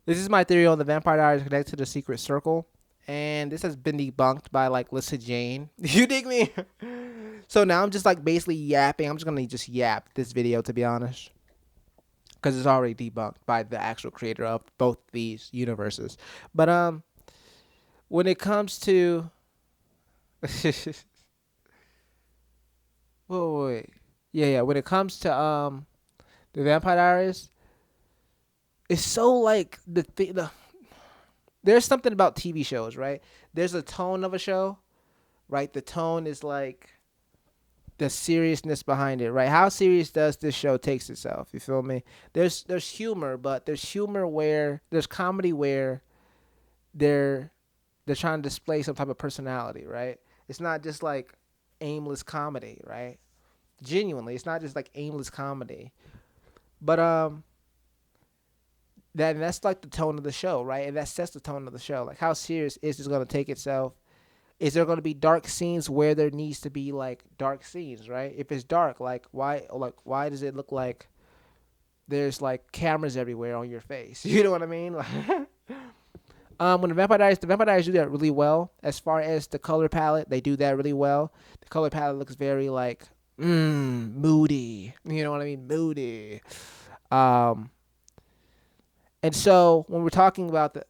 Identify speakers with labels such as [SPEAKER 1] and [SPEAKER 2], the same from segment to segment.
[SPEAKER 1] This is my theory on the Vampire Diaries connected to the Secret Circle, and this has been debunked by like Lissa Jane. You dig me? So now I'm just like basically yapping. I'm just gonna just yap this video to be honest, because it's already debunked by the actual creator of both these universes. But when it comes to wait, yeah, when it comes to the Vampire Diaries, it's so like there's something about TV shows, right? There's a tone of a show, right? The tone is like the seriousness behind it, right? How serious does this show takes itself? You feel me? There's humor, but there's humor where there's comedy where they're they're trying to display some type of personality, right? It's not just like aimless comedy, right? Genuinely, it's not just like aimless comedy. But that's like the tone of the show, right? And that sets the tone of the show. Like how serious is this gonna take itself? Is there going to be dark scenes where there needs to be like dark scenes, right? If it's dark, like why does it look like there's like cameras everywhere on your face? You know what I mean? Like, when the Vampire Diaries do that really well. As far as the color palette, they do that really well. The color palette looks very like moody. You know what I mean? Moody. Um, and so when we're talking about the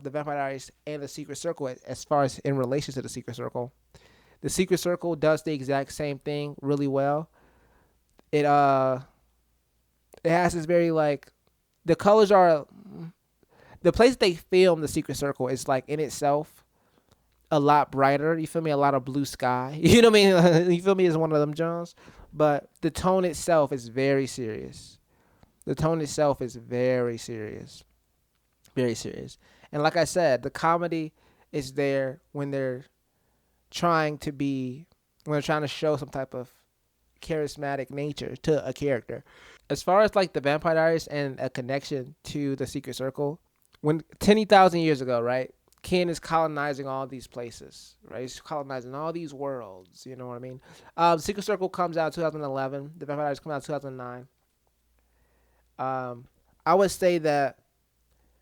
[SPEAKER 1] Vampire Diaries and the Secret Circle, as far as in relation to the Secret Circle, the Secret Circle does the exact same thing really well. It it has this very like the colors are the place they film the Secret Circle is like in itself a lot brighter. You feel me? A lot of blue sky. You know what I mean? You feel me? Is one of them Jones, but the tone itself is very serious. The tone itself is very serious, very serious. And like I said, the comedy is there trying to be when they're trying to show some type of charismatic nature to a character. As far as like the Vampire Diaries and a connection to the Secret Circle, when 10,000 years ago, right? Ken is colonizing all these places, right? He's colonizing all these worlds. You know what I mean? Secret Circle comes out in 2011. The Vampire Diaries come out in 2009. I would say that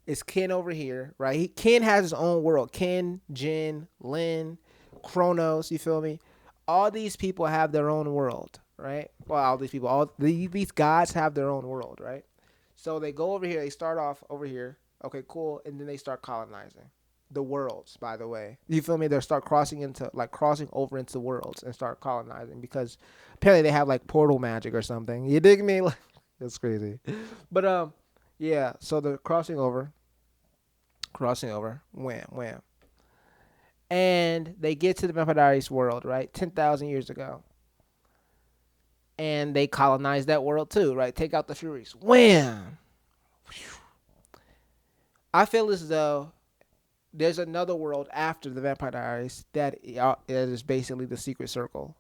[SPEAKER 1] it's Ken over here, right? Ken has his own world. Ken, Jin, Lin, Kronos. You feel me? All these people have their own world, right? Well, all these people, these gods have their own world, right? So they go over here. They start off over here. Okay, cool, and then they start colonizing the worlds. By the way, you feel me? They start crossing over into worlds and start colonizing because apparently they have like portal magic or something. You dig me? That's crazy. But yeah. So they're crossing over, wham, wham, and they get to the Vampire Diaries world, right? 10,000 years ago, and they colonize that world too, right? Take out the Furies, wham. I feel as though there's another world after the Vampire Diaries that is basically the Secret Circle.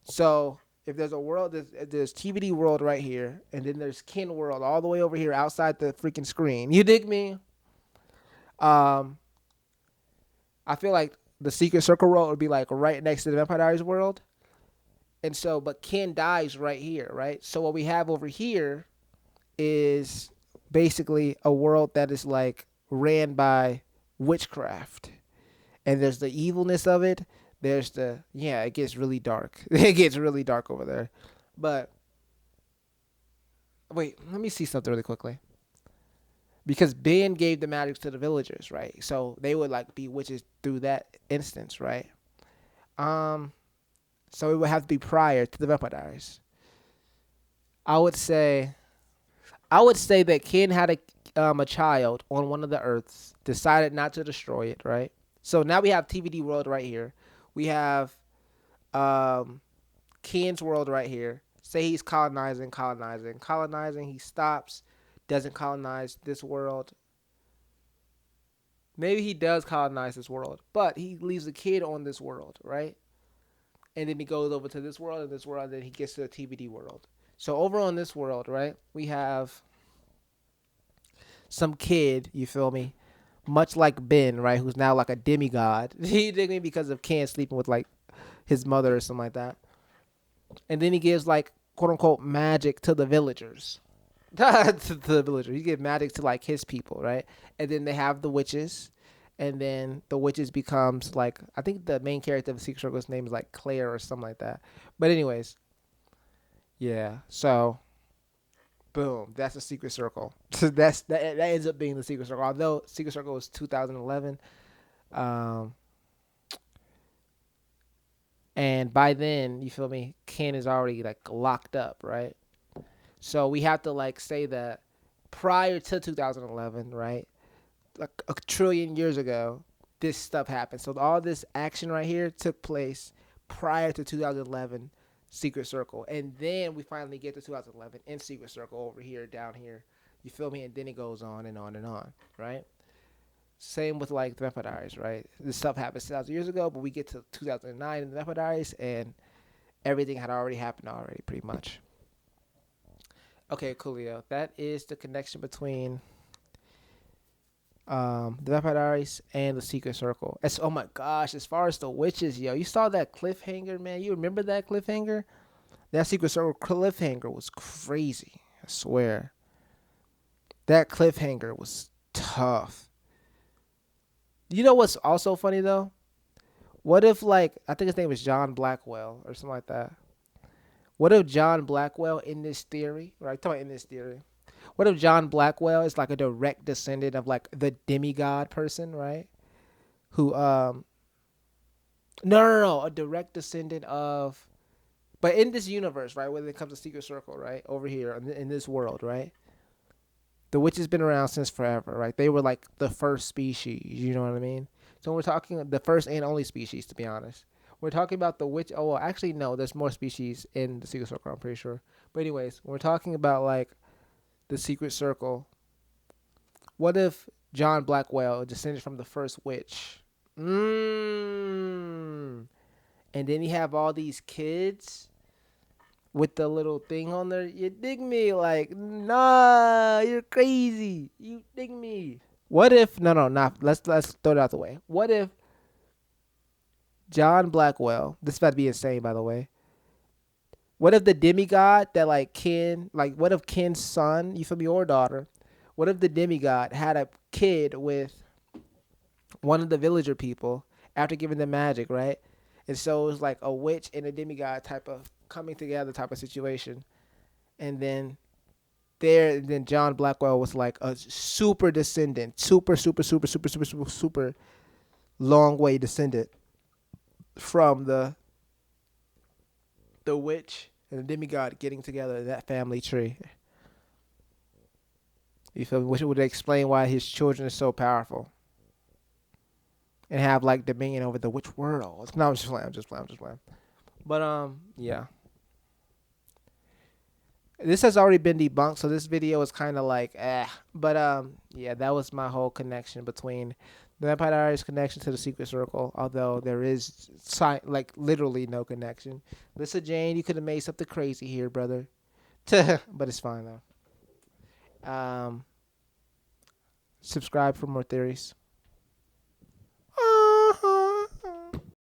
[SPEAKER 1] So if there's a world, there's TVD world right here, and then there's Kin world all the way over here outside the freaking screen. You dig me? Um, I feel like the Secret Circle world would be like right next to the Vampire Diaries world, and so but Ken dies right here, right? So what we have over here is basically a world that is like ran by witchcraft, and there's the evilness of it. There's the yeah, it gets really dark. It gets really dark over there. But wait, let me see something really quickly. Because Ben gave the magic to the villagers, right? So they would like be witches through that instance, right? Um, so it would have to be prior to the Vampire Diaries. I would say, I would say that Ken had a child on one of the Earths, decided not to destroy it, right? So now we have TVD world right here. We have um, Ken's world right here. Say he's colonizing. He stops, doesn't colonize this world. Maybe he does colonize this world, but he leaves a kid on this world, right? And then he goes over to this world, and then he gets to the TVD world. So over on this world, right, we have some kid, you feel me? Much like Ben, right, who's now like a demigod. He dig me because of Ken sleeping with like his mother or something like that. And then he gives like quote unquote magic to the villagers. to the villager. You give magic to like his people, right? And then they have the witches, and then the witches becomes like I think the main character of the Secret Circle's name is like Claire or something like that. But anyways, yeah. So boom, that's the Secret Circle. So that ends up being the Secret Circle. Although Secret Circle was 2011, um, and by then you feel me, Ken is already like locked up, right? So we have to like say that prior to 2011, right? Like a trillion years ago, this stuff happened. So all this action right here took place prior to 2011 Secret Circle, and then we finally get to 2011 in Secret Circle over here, down here. You feel me? And then it goes on and on and on, right? Same with like the Vampire Diaries, right? This stuff happened 2,000 years ago, but we get to 2009 in the Vampire Diaries, and everything had already happened already, pretty much. Okay, coolio. That is the connection between the Vampire Diaries and the Secret Circle. As oh my gosh, as far as the witches, yo, you saw that cliffhanger, man. You remember that cliffhanger? That Secret Circle cliffhanger was crazy. I swear. That cliffhanger was tough. You know what's also funny though? What if like I think his name was John Blackwell or something like that. What if John Blackwell in this theory, right? Talking about in this theory. What if John Blackwell is like a direct descendant of like the demigod person, right? Who no, a direct descendant of but in this universe, right, when it comes to Secret Circle, right, over here in this world, right, the witch has been around since forever, right? They were like the first species, you know what I mean? So we're talking the first and only species, to be honest. We're talking about the witch. Oh, well, actually, no. There's more species in the Secret Circle. I'm pretty sure. But anyways, we're talking about like the Secret Circle. What if John Blackwell descended from the first witch? Mmm. And then you have all these kids with the little thing on there. You dig me? Like, nah, you're crazy. You dig me? What if no, not let's throw it out the way. What if John Blackwell? This is about to be insane, by the way. What if the demigod that like Ken, like what if Ken's son, you feel me, or daughter? What if the demigod had a kid with one of the villager people after giving them magic, right? And so it was like a witch and a demigod type of coming together type of situation. And then John Blackwell was like a super descendant, super long way descendant from the witch and the demigod getting together in that family tree. You feel me? Which would explain why his children are so powerful and have like dominion over the witch world. No, I'm just playing. I'm just playing. I'm just playing. But yeah. This has already been debunked, so this video is kind of like But yeah, that was my whole connection between the Vampire Diaries connection to the Secret Circle. Although there is like literally no connection. Lisa Jane, you could have made something crazy here, brother. But it's fine though. Subscribe for more theories.